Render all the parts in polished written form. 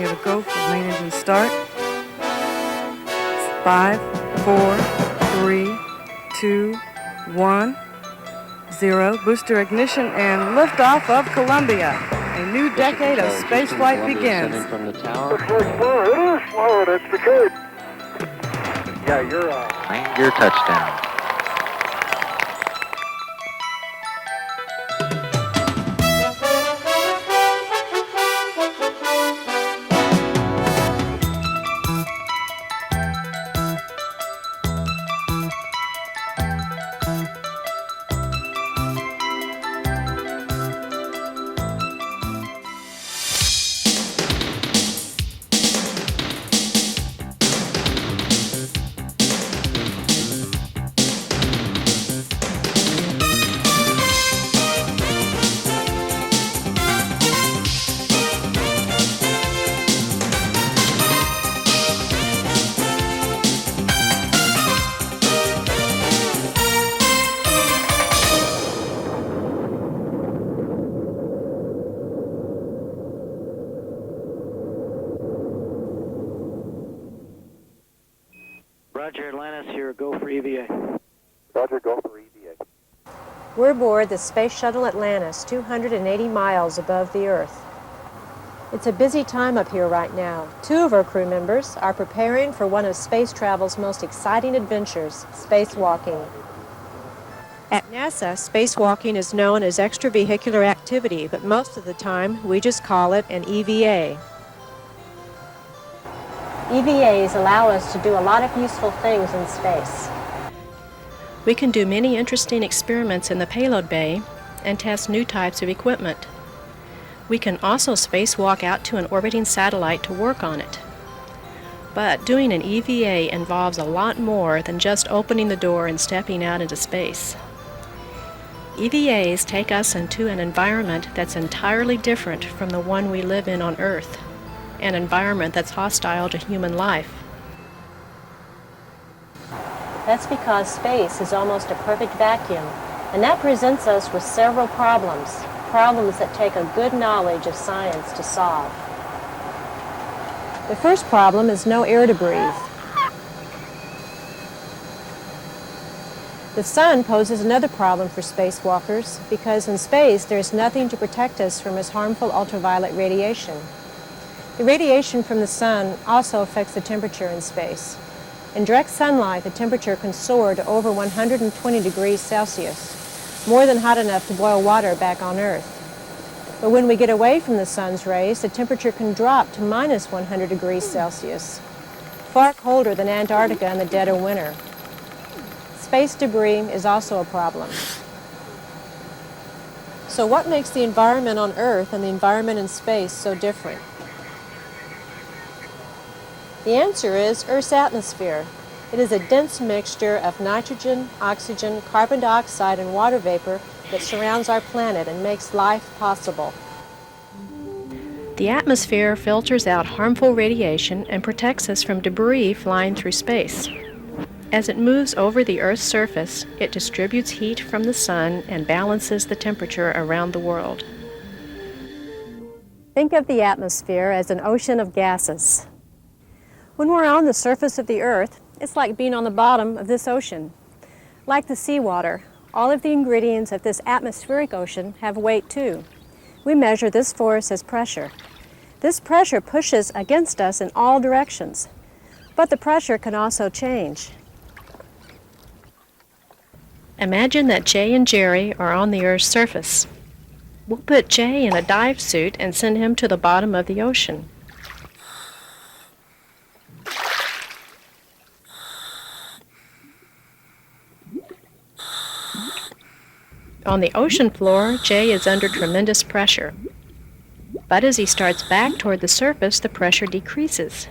give a go for main engine start. 5, 4, 3, 2, 1, 0. Booster ignition and liftoff of Columbia. A new decade of spaceflight begins. From the tower. It is slow, that's the code. Yeah, you're Land gear touchdown. Roger, Atlantis here, go for EVA. Roger, go for EVA. We're aboard the Space Shuttle Atlantis, 280 miles above the Earth. It's a busy time up here right now. 2 of our crew members are preparing for one of space travel's most exciting adventures, spacewalking. At NASA, spacewalking is known as extravehicular activity, but most of the time we just call it an EVA. EVAs allow us to do a lot of useful things in space. We can do many interesting experiments in the payload bay and test new types of equipment. We can also spacewalk out to an orbiting satellite to work on it. But doing an EVA involves a lot more than just opening the door and stepping out into space. EVAs take us into an environment that's entirely different from the one we live in on Earth, an environment that's hostile to human life. That's because space is almost a perfect vacuum, and that presents us with several problems that take a good knowledge of science to solve. The first problem is no air to breathe. The sun poses another problem for spacewalkers because in space there's nothing to protect us from its harmful ultraviolet radiation. The radiation from the sun also affects the temperature in space. In direct sunlight, the temperature can soar to over 120 degrees Celsius, more than hot enough to boil water back on Earth. But when we get away from the sun's rays, the temperature can drop to minus 100 degrees Celsius, far colder than Antarctica in the dead of winter. Space debris is also a problem. So what makes the environment on Earth and the environment in space so different? The answer is Earth's atmosphere. It is a dense mixture of nitrogen, oxygen, carbon dioxide, and water vapor that surrounds our planet and makes life possible. The atmosphere filters out harmful radiation and protects us from debris flying through space. As it moves over the Earth's surface, it distributes heat from the sun and balances the temperature around the world. Think of the atmosphere as an ocean of gases. When we're on the surface of the Earth, it's like being on the bottom of this ocean. Like the seawater, all of the ingredients of this atmospheric ocean have weight too. We measure this force as pressure. This pressure pushes against us in all directions, but the pressure can also change. Imagine that Jay and Jerry are on the Earth's surface. We'll put Jay in a dive suit and send him to the bottom of the ocean. On the ocean floor, Jay is under tremendous pressure. But as he starts back toward the surface, the pressure decreases.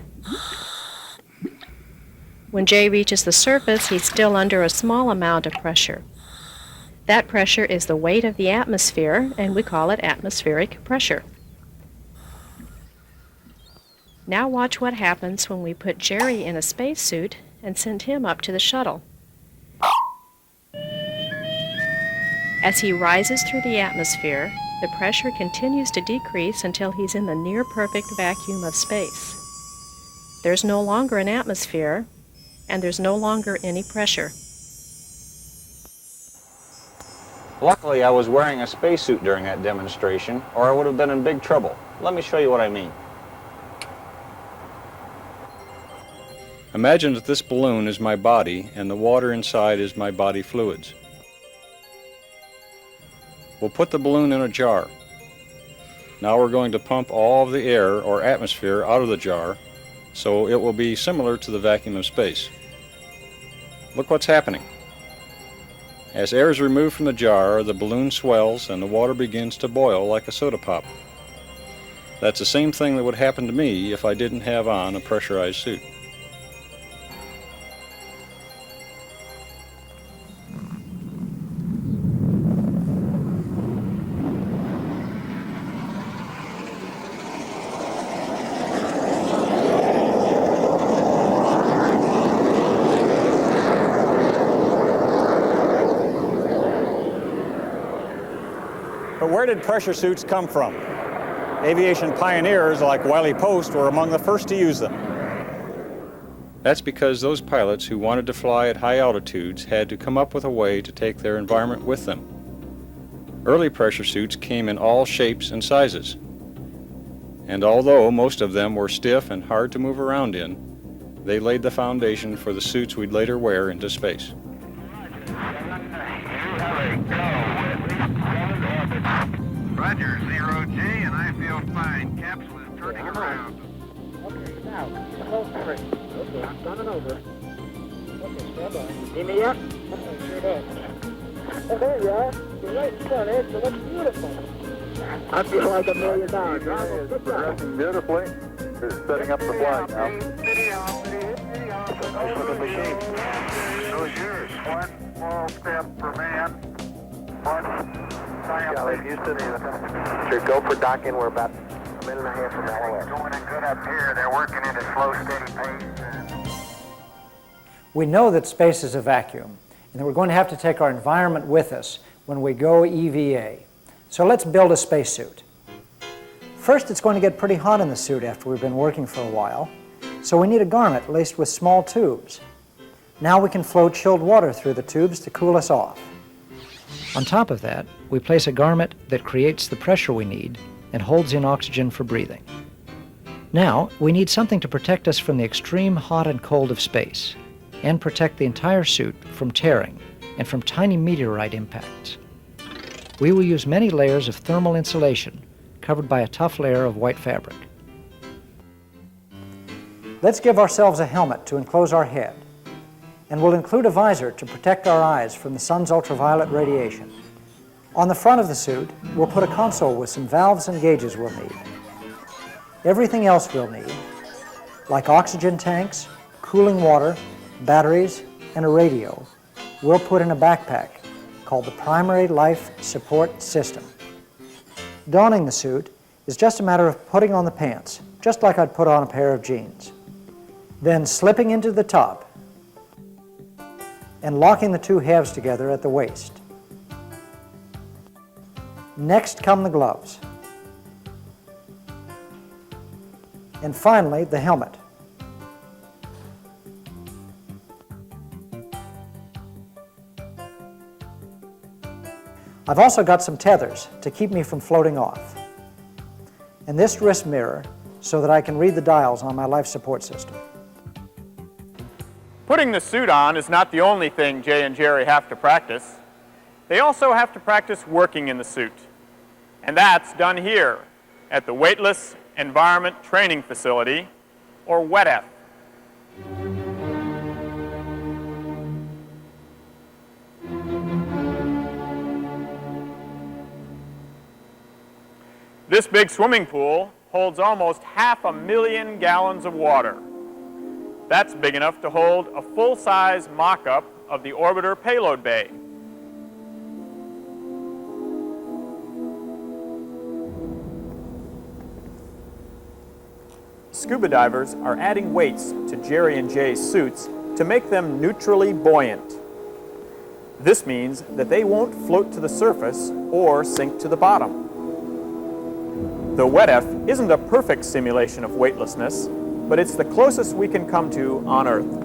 When Jay reaches the surface, he's still under a small amount of pressure. That pressure is the weight of the atmosphere, and we call it atmospheric pressure. Now watch what happens when we put Jerry in a spacesuit and send him up to the shuttle. As he rises through the atmosphere, the pressure continues to decrease until he's in the near-perfect vacuum of space. There's no longer an atmosphere, and there's no longer any pressure. Luckily, I was wearing a spacesuit during that demonstration, or I would have been in big trouble. Let me show you what I mean. Imagine that this balloon is my body, and the water inside is my body fluids. We'll put the balloon in a jar. Now we're going to pump all of the air or atmosphere out of the jar, so it will be similar to the vacuum of space. Look what's happening. As air is removed from the jar, the balloon swells and the water begins to boil like a soda pop. That's the same thing that would happen to me if I didn't have on a pressurized suit. But where did pressure suits come from? Aviation pioneers like Wiley Post were among the first to use them. That's because those pilots who wanted to fly at high altitudes had to come up with a way to take their environment with them. Early pressure suits came in all shapes and sizes. And although most of them were stiff and hard to move around in, they laid the foundation for the suits we'd later wear into space. Roger, 0G, and I feel fine. Capsule is turning around. Okay, now, hold straight. Okay, I'm turning over. Okay, stand by. See me yet? Okay, sure does. Oh, there you are. You're right in front, Ed. You look beautiful. I feel like $1 million. It's progressing beautifully. They're setting up the flight now. Nice looking machine. So is yours. One small step for man. One giant Houston. Sure, go for docking. We're about a minute and a half from that. Going in good up here. They're working at a slow, steady pace. We know that space is a vacuum, and that we're going to have to take our environment with us when we go EVA. So let's build a spacesuit. First, it's going to get pretty hot in the suit after we've been working for a while, so we need a garment laced with small tubes. Now we can flow chilled water through the tubes to cool us off. On top of that, we place a garment that creates the pressure we need and holds in oxygen for breathing. Now, we need something to protect us from the extreme hot and cold of space, and protect the entire suit from tearing and from tiny meteorite impacts. We will use many layers of thermal insulation covered by a tough layer of white fabric. Let's give ourselves a helmet to enclose our head, and we'll include a visor to protect our eyes from the sun's ultraviolet radiation. On the front of the suit, we'll put a console with some valves and gauges we'll need. Everything else we'll need, like oxygen tanks, cooling water, batteries, and a radio, we'll put in a backpack called the Primary Life Support System. Donning the suit is just a matter of putting on the pants, just like I'd put on a pair of jeans. Then slipping into the top and locking the two halves together at the waist. Next come the gloves. And finally, the helmet. I've also got some tethers to keep me from floating off. And this wrist mirror so that I can read the dials on my life support system. Putting the suit on is not the only thing Jay and Jerry have to practice. They also have to practice working in the suit. And that's done here at the Weightless Environment Training Facility, or WETF. This big swimming pool holds almost 500,000 gallons of water. That's big enough to hold a full-size mock-up of the orbiter payload bay. Scuba divers are adding weights to Jerry and Jay's suits to make them neutrally buoyant. This means that they won't float to the surface or sink to the bottom. The WETF isn't a perfect simulation of weightlessness, but it's the closest we can come to on Earth.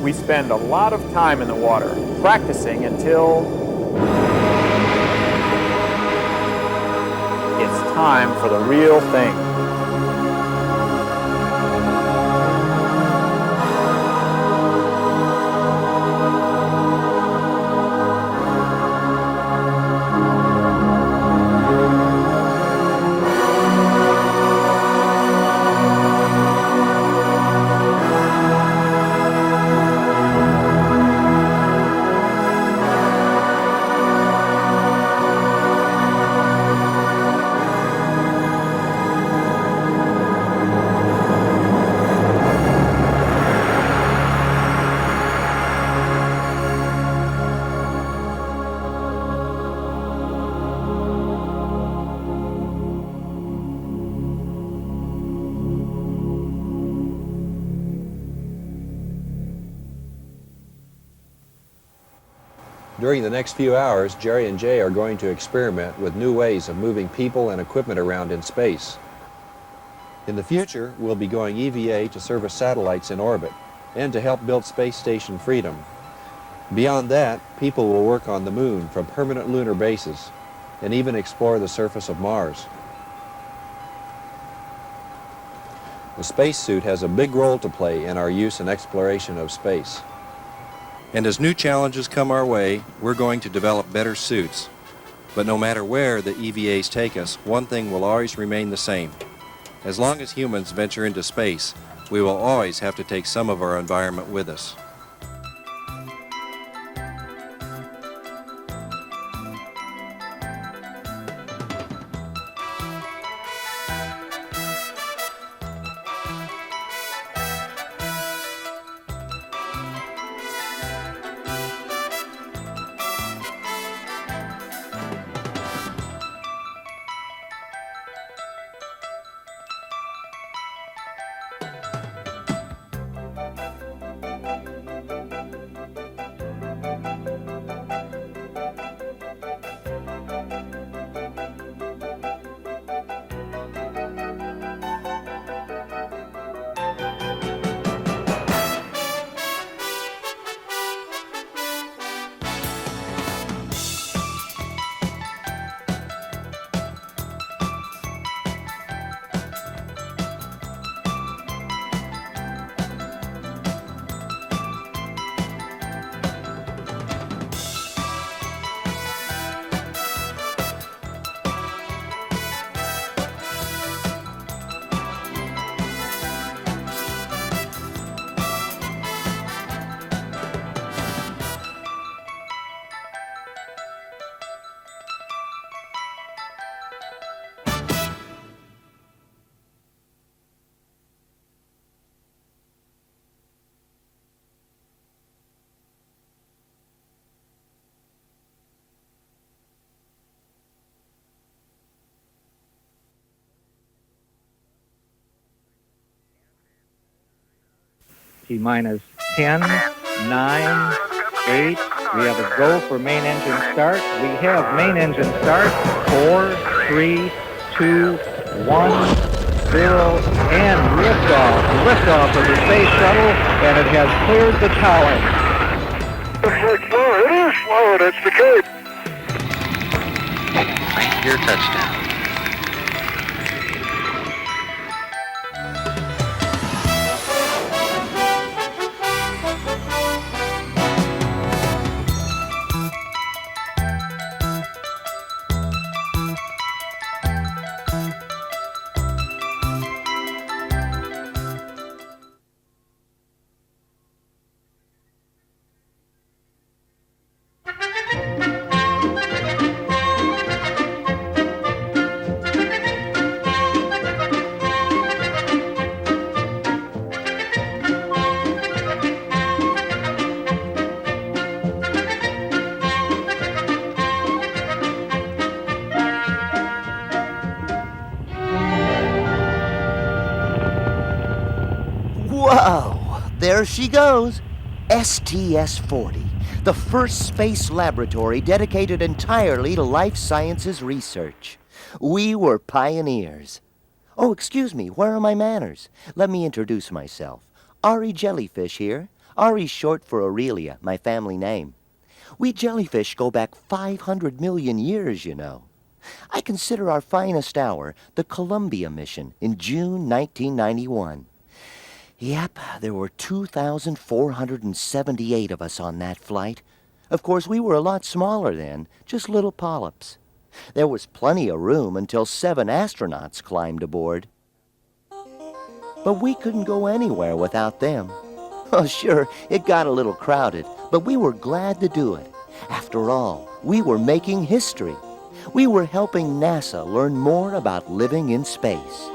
We spend a lot of time in the water, practicing until it's time for the real thing. During the next few hours, Jerry and Jay are going to experiment with new ways of moving people and equipment around in space. In the future, we'll be going EVA to service satellites in orbit and to help build Space Station Freedom. Beyond that, people will work on the moon from permanent lunar bases and even explore the surface of Mars. The spacesuit has a big role to play in our use and exploration of space. And as new challenges come our way, we're going to develop better suits. But no matter where the EVAs take us, one thing will always remain the same. As long as humans venture into space, we will always have to take some of our environment with us. T-minus 10, 9, 8. We have a go for main engine start. We have main engine start. 4, 3, 2, 1, 0, and liftoff. Liftoff of the space shuttle, and it has cleared the tower. It's slow. It is slow. That's the Cape. Land your touchdown. Whoa! There she goes. STS-40, the first space laboratory dedicated entirely to life sciences research. We were pioneers. Oh, excuse me, where are my manners? Let me introduce myself. Ari Jellyfish here. Ari's short for Aurelia, my family name. We jellyfish go back 500 million years, you know. I consider our finest hour the Columbia mission in June 1991. Yep, there were 2,478 of us on that flight. Of course, we were a lot smaller then, just little polyps. There was plenty of room until 7 astronauts climbed aboard. But we couldn't go anywhere without them. Oh, sure, it got a little crowded, but we were glad to do it. After all, we were making history. We were helping NASA learn more about living in space.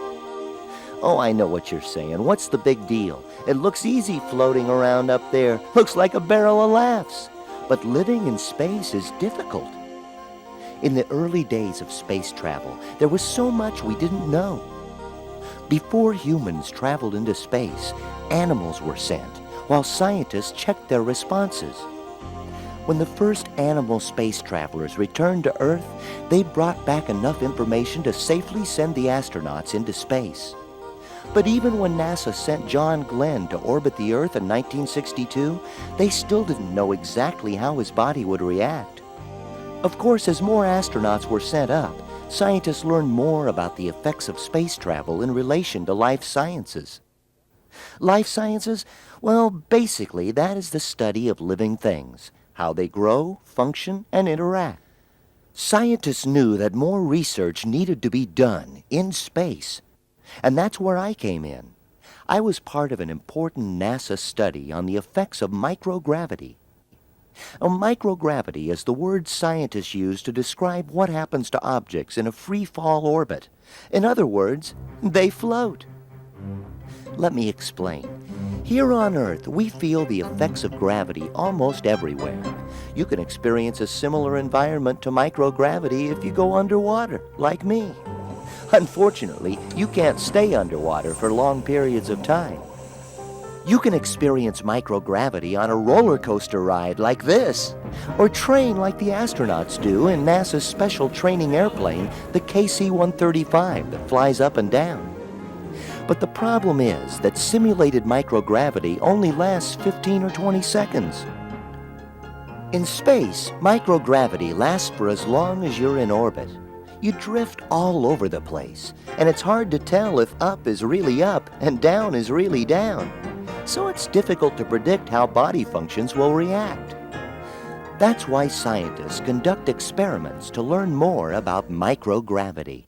Oh, I know what you're saying. What's the big deal? It looks easy floating around up there. Looks like a barrel of laughs. But living in space is difficult. In the early days of space travel, there was so much we didn't know. Before humans traveled into space, animals were sent, while scientists checked their responses. When the first animal space travelers returned to Earth, they brought back enough information to safely send the astronauts into space. But even when NASA sent John Glenn to orbit the Earth in 1962, they still didn't know exactly how his body would react. Of course, as more astronauts were sent up, scientists learned more about the effects of space travel in relation to life sciences. Life sciences? Well, basically, that is the study of living things, how they grow, function, and interact. Scientists knew that more research needed to be done in space. And that's where I came in. I was part of an important NASA study on the effects of microgravity. Microgravity is the word scientists use to describe what happens to objects in a free-fall orbit. In other words, they float. Let me explain. Here on Earth, we feel the effects of gravity almost everywhere. You can experience a similar environment to microgravity if you go underwater, like me. Unfortunately, you can't stay underwater for long periods of time. You can experience microgravity on a roller coaster ride like this, or train like the astronauts do in NASA's special training airplane, the KC-135, that flies up and down. But the problem is that simulated microgravity only lasts 15 or 20 seconds. In space, microgravity lasts for as long as you're in orbit. You drift all over the place, and it's hard to tell if up is really up and down is really down. So it's difficult to predict how body functions will react. That's why scientists conduct experiments to learn more about microgravity.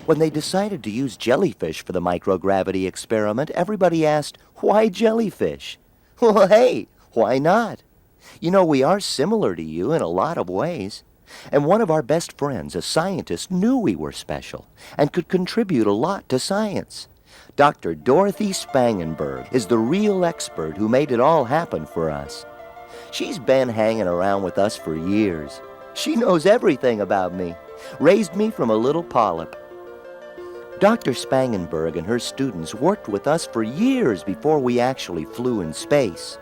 When they decided to use jellyfish for the microgravity experiment, everybody asked, why jellyfish? Well, hey, why not? You know, we are similar to you in a lot of ways. And one of our best friends, a scientist, knew we were special and could contribute a lot to science. Dr. Dorothy Spangenberg is the real expert who made it all happen for us. She's been hanging around with us for years. She knows everything about me, raised me from a little polyp. Dr. Spangenberg and her students worked with us for years before we actually flew in space.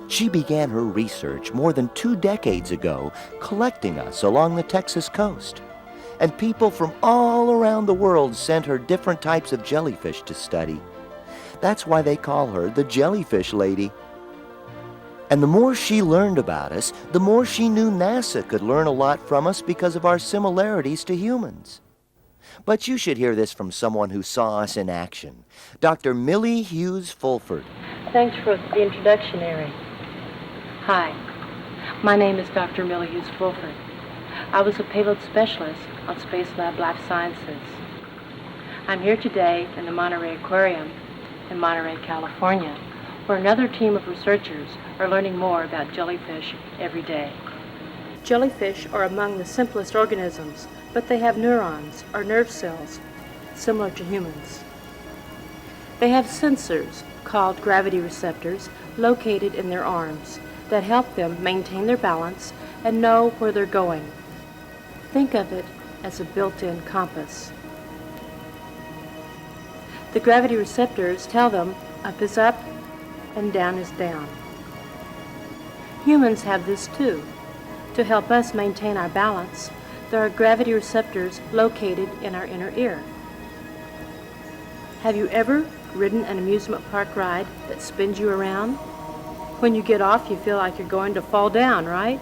She began her research more than 2 decades ago, collecting us along the Texas coast. And people from all around the world sent her different types of jellyfish to study. That's why they call her the Jellyfish Lady. And the more she learned about us, the more she knew NASA could learn a lot from us because of our similarities to humans. But you should hear this from someone who saw us in action, Dr. Millie Hughes Fulford. Thanks for the introduction, Ari. Hi, my name is Dr. Millie Hughes Fulford. I was a payload specialist on Space Lab Life Sciences. I'm here today in the Monterey Aquarium in Monterey, California, where another team of researchers are learning more about jellyfish every day. Jellyfish are among the simplest organisms, but they have neurons, or nerve cells, similar to humans. They have sensors, called gravity receptors, located in their arms, that help them maintain their balance and know where they're going. Think of it as a built-in compass. The gravity receptors tell them Up is up, and down is down. Humans have this too. To help us maintain our balance, there are gravity receptors located in our inner ear. Have you ever ridden an amusement park ride that spins you around? When you get off, you feel like you're going to fall down, right?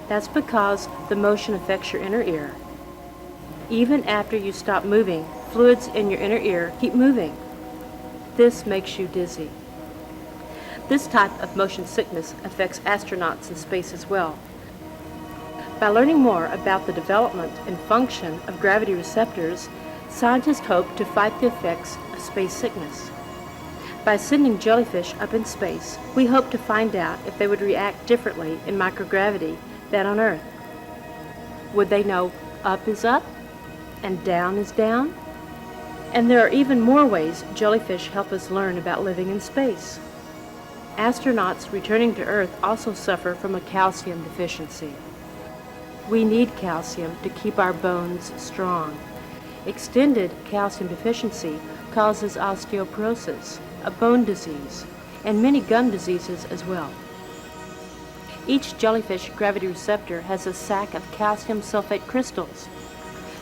That's because the motion affects your inner ear. Even after you stop moving, fluids in your inner ear keep moving. This makes you dizzy. This type of motion sickness affects astronauts in space as well. By learning more about the development and function of gravity receptors, scientists hope to fight the effects of space sickness. By sending jellyfish up in space, we hope to find out if they would react differently in microgravity than on Earth. Would they know up is up and down is down? And there are even more ways jellyfish help us learn about living in space. Astronauts returning to Earth also suffer from a calcium deficiency. We need calcium to keep our bones strong. Extended calcium deficiency causes osteoporosis, a bone disease, and many gum diseases as well. Each jellyfish gravity receptor has a sac of calcium sulfate crystals,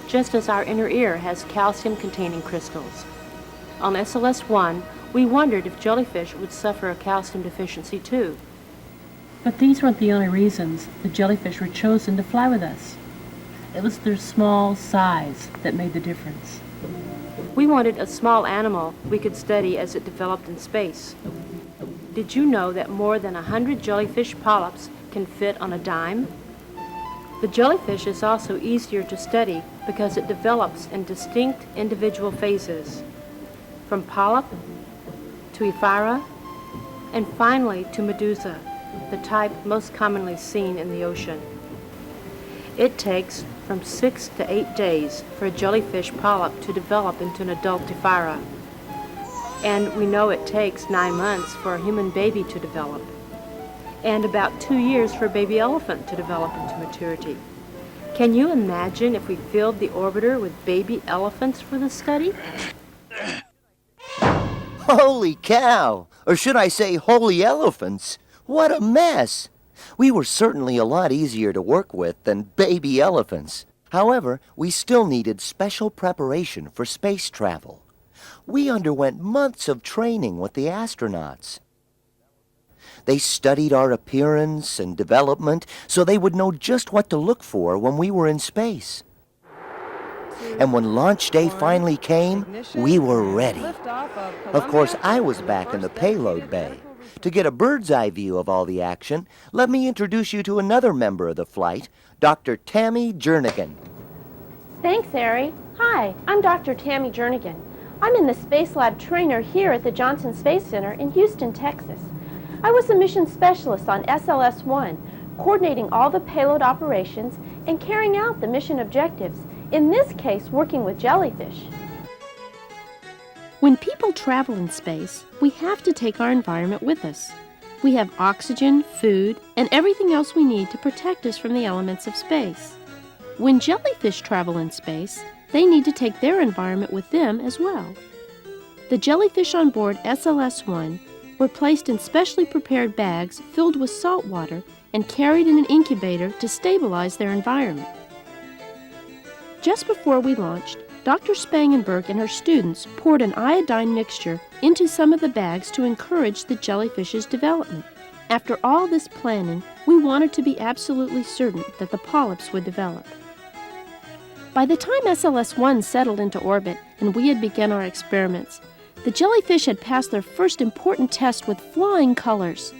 just as our inner ear has calcium-containing crystals. On SLS-1, we wondered if jellyfish would suffer a calcium deficiency too. But these weren't the only reasons the jellyfish were chosen to fly with us. It was their small size that made the difference. We wanted a small animal we could study as it developed in space. Did you know that more than 100 jellyfish polyps can fit on a dime? The jellyfish is also easier to study because it develops in distinct individual phases, from polyp to ephyra, and finally to medusa, the type most commonly seen in the ocean. It takes from 6 to 8 days for a jellyfish polyp to develop into an adult ephyra. And we know it takes 9 months for a human baby to develop, and about 2 years for a baby elephant to develop into maturity. Can you imagine if we filled the orbiter with baby elephants for the study? Holy cow! Or should I say holy elephants? What a mess! We were certainly a lot easier to work with than baby elephants. However, we still needed special preparation for space travel. We underwent months of training with the astronauts. They studied our appearance and development so they would know just what to look for when we were in space. And when launch day finally came, we were ready. Of course, I was back in the payload bay. To get a bird's eye view of all the action, let me introduce you to another member of the flight, Dr. Tammy Jernigan. Thanks, Ari. Hi, I'm Dr. Tammy Jernigan. I'm in the Space Lab trainer here at the Johnson Space Center in Houston, Texas. I was a mission specialist on SLS-1, coordinating all the payload operations and carrying out the mission objectives, in this case working with jellyfish. When people travel in space, we have to take our environment with us. We have oxygen, food, and everything else we need to protect us from the elements of space. When jellyfish travel in space, they need to take their environment with them as well. The jellyfish on board SLS-1 were placed in specially prepared bags filled with salt water and carried in an incubator to stabilize their environment. Just before we launched, Dr. Spangenberg and her students poured an iodine mixture into some of the bags to encourage the jellyfish's development. After all this planning, we wanted to be absolutely certain that the polyps would develop. By the time SLS-1 settled into orbit and we had begun our experiments, the jellyfish had passed their first important test with flying colors.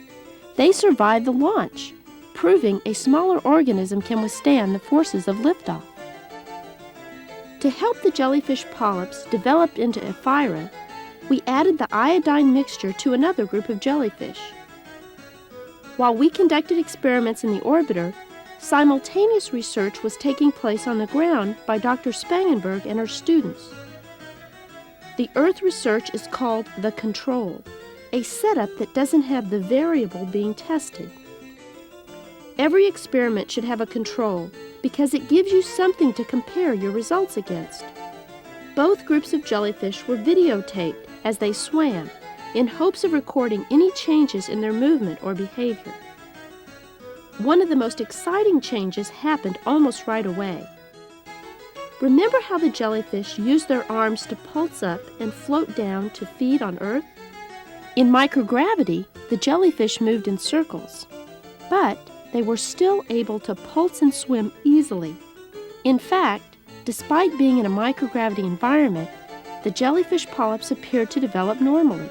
They survived the launch, proving a smaller organism can withstand the forces of liftoff. To help the jellyfish polyps develop into ephyra, we added the iodine mixture to another group of jellyfish. While we conducted experiments in the orbiter, simultaneous research was taking place on the ground by Dr. Spangenberg and her students. The Earth research is called the control, a setup that doesn't have the variable being tested. Every experiment should have a control because it gives you something to compare your results against. Both groups of jellyfish were videotaped as they swam, in hopes of recording any changes in their movement or behavior. One of the most exciting changes happened almost right away. Remember how the jellyfish use their arms to pulse up and float down to feed on Earth? In microgravity, the jellyfish moved in circles, but they were still able to pulse and swim easily. In fact, despite being in a microgravity environment, the jellyfish polyps appeared to develop normally.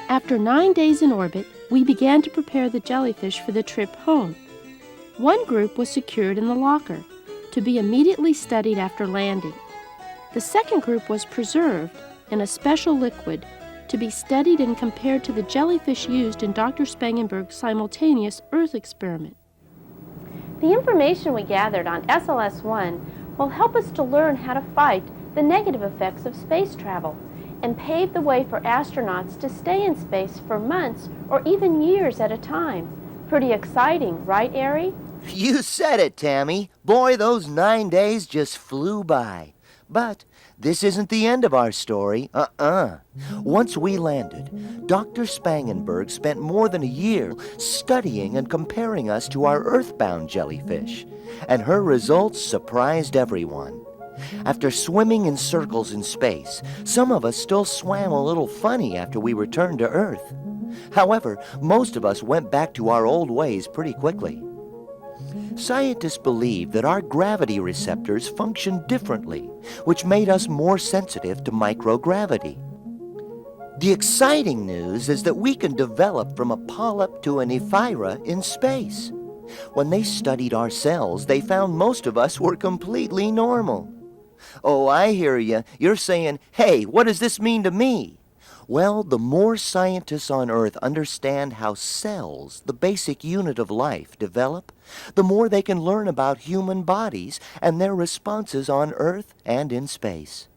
After 9 days in orbit, we began to prepare the jellyfish for the trip home. One group was secured in the locker to be immediately studied after landing. The second group was preserved in a special liquid to be studied and compared to the jellyfish used in Dr. Spangenberg's simultaneous Earth experiment. The information we gathered on SLS-1 will help us to learn how to fight the negative effects of space travel and pave the way for astronauts to stay in space for months or even years at a time. Pretty exciting, right, Ari? You said it, Tammy. Boy, those 9 days just flew by. But this isn't the end of our story. Once we landed, Dr. Spangenberg spent more than a year studying and comparing us to our Earthbound jellyfish, and her results surprised everyone. After swimming in circles in space, some of us still swam a little funny after we returned to Earth. However, most of us went back to our old ways pretty quickly. Scientists believe that our gravity receptors function differently, which made us more sensitive to microgravity. The exciting news is that we can develop from a polyp to an ephyra in space. When they studied our cells, they found most of us were completely normal. Oh, I hear you. You're saying, hey, what does this mean to me? Well, the more scientists on Earth understand how cells, the basic unit of life, develop, the more they can learn about human bodies and their responses on Earth and in space.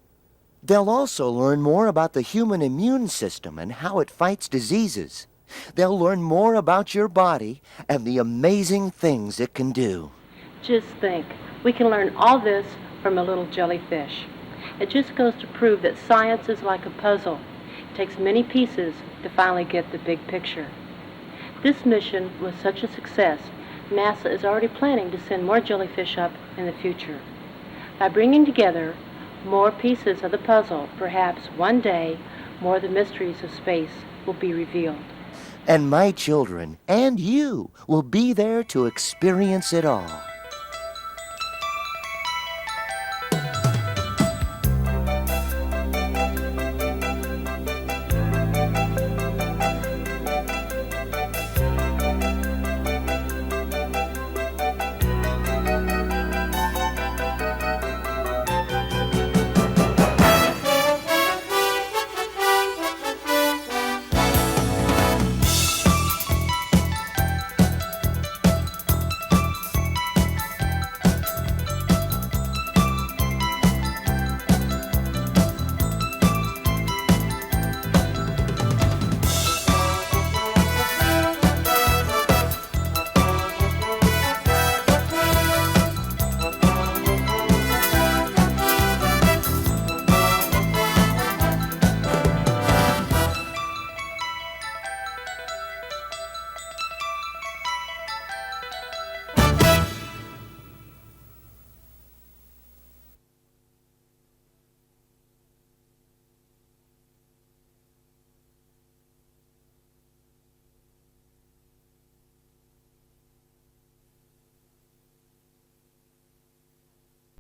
They'll also learn more about the human immune system and how it fights diseases. They'll learn more about your body and the amazing things it can do. Just think, we can learn all this from a little jellyfish. It just goes to prove that science is like a puzzle. It takes many pieces to finally get the big picture. This mission was such a success, NASA is already planning to send more jellyfish up in the future. By bringing together more pieces of the puzzle, perhaps one day more of the mysteries of space will be revealed. And my children and you will be there to experience it all.